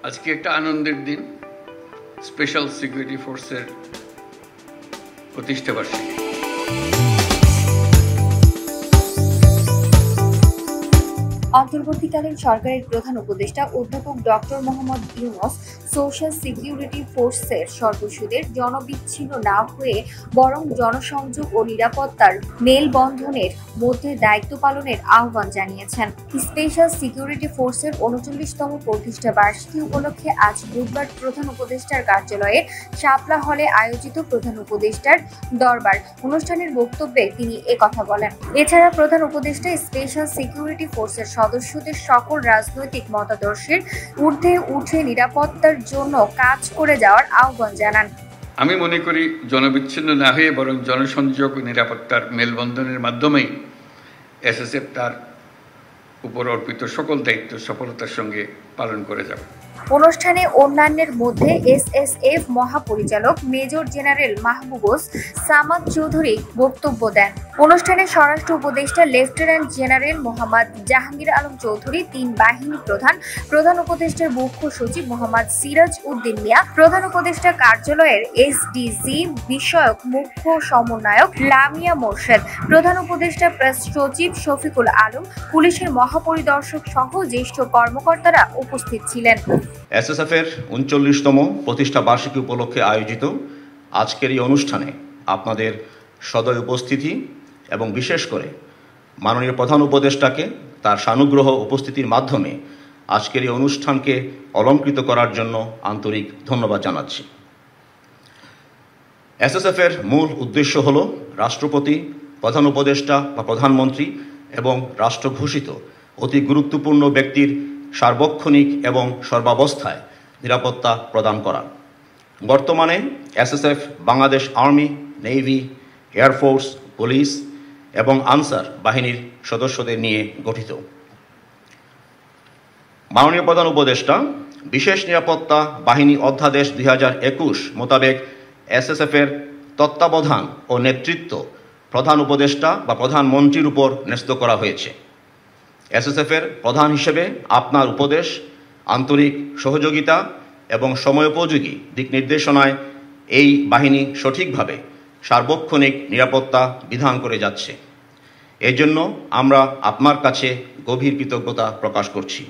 আজকে একটা আনন্দের দিন, স্পেশাল সিকিউরিটি ফোর্সের প্রতিষ্ঠাবার্ষিকী। অন্তর্বর্তীকালীন সরকারের প্রধান উপদেষ্টা অধ্যাপক doctor Mohammad Yunus social security ফোর্সের সদস্যদের জনবিচ্ছিন্ন না হয়ে বরং জনসংযোগ ও নিরাপত্তার মেলবন্ধনের মধ্যে দায়িত্ব পালনের আহ্বান জানিয়েছেন। স্পেশাল সিকিউরিটি ফোর্সের ৩৯তম প্রতিষ্ঠা বার্ষিকী উপলক্ষে আজ বুধবার প্রধান উপদেষ্টার কার্যালয়ে শাপলা হলে আয়োজিত প্রধান উপদেষ্টার দরবার অনুষ্ঠানের বক্তব্যে তিনি একথা বলেন। এছাড়া প্রধান উপদেষ্টা স্পেশাল সিকিউরিটি ফোর্সের সদস্যদের সকল রাজনৈতিক মতাদর্শের ঊর্ধ্বে উঠে নিরাপত্তার জন্য কাজ করে যাওয়ার আহ্বান জানান। আমি মনে করি জনবিচ্ছিন্ন না হয়ে বরং জনসংযোগ ও নিরাপত্তার মেলবন্ধনের মাধ্যমেই এসএসএফ তার উপর অর্পিত সকল দায়িত্ব সফলতার সঙ্গে পালন করে যাবে। অনুষ্ঠানে অন্যান্যের মধ্যে এসএসএফ মহাপরিচালক মেজর জেনারেল মাহবুবুস সামাদ চৌধুরী বক্তব্য দেন। অনুষ্ঠানে স্বরাষ্ট্র উপদেষ্টা লেফটেন্যান্ট জেনারেল মোহাম্মদ জাহাঙ্গীর আলম চৌধুরী, তিন বাহিনী প্রধান, প্রধান উপদেষ্টার মুখ্য সচিব মোহাম্মদ সিরাজ উদ্দিন মিয়া, প্রধান উপদেষ্টা কার্যালয়ের এসডিজি বিষয়ক মুখ্য সমন্বয়ক লামিয়া মোর্শেদ, প্রধান উপদেষ্টা প্রেস সচিব শফিকুল আলম, পুলিশের মহাপরিদর্শক সহ জ্যেষ্ঠ কর্মকর্তারা উপস্থিত ছিলেন। এসএসএফ এর ৩৯তম প্রতিষ্ঠা বার্ষিকী উপলক্ষে আয়োজিত আজকের এই অনুষ্ঠানে আপনাদের সদয় উপস্থিতি এবং বিশেষ করে মাননীয় প্রধান উপদেষ্টাকে তার সানুগ্রহ উপস্থিতির মাধ্যমে আজকের এই অনুষ্ঠানকে অলংকৃত করার জন্য আন্তরিক ধন্যবাদ জানাচ্ছি। এসএসএফ এর মূল উদ্দেশ্য হল রাষ্ট্রপতি, প্রধান উপদেষ্টা বা প্রধানমন্ত্রী এবং রাষ্ট্র ঘোষিত অতি গুরুত্বপূর্ণ ব্যক্তির সার্বক্ষণিক এবং সর্বাবস্থায় নিরাপত্তা প্রদান করা। বর্তমানে SSF Bangladesh army, navy, air force, police এবং আনসার বাহিনীর সদস্যদের নিয়ে গঠিত। মাননীয় প্রধান উপদেষ্টা বিশেষ নিরাপত্তা বাহিনী অধ্যাদেশ ২০২১ মোতাবেক এসএসএফ এর তত্ত্বাবধান ও নেতৃত্ব প্রধান উপদেষ্টা বা প্রধানমন্ত্রীর উপর ন্যস্ত করা হয়েছে। এসএসএফ এর প্রধান হিসেবে আপনার উপদেশ, আন্তরিক সহযোগিতা এবং সময়োপযোগী দিক নির্দেশনায় এই বাহিনী সঠিকভাবে সার্বক্ষণিক নিরাপত্তা বিধান করে যাচ্ছে। এজন্য আমরা আপনার কাছে গভীর কৃতজ্ঞতা প্রকাশ করছি।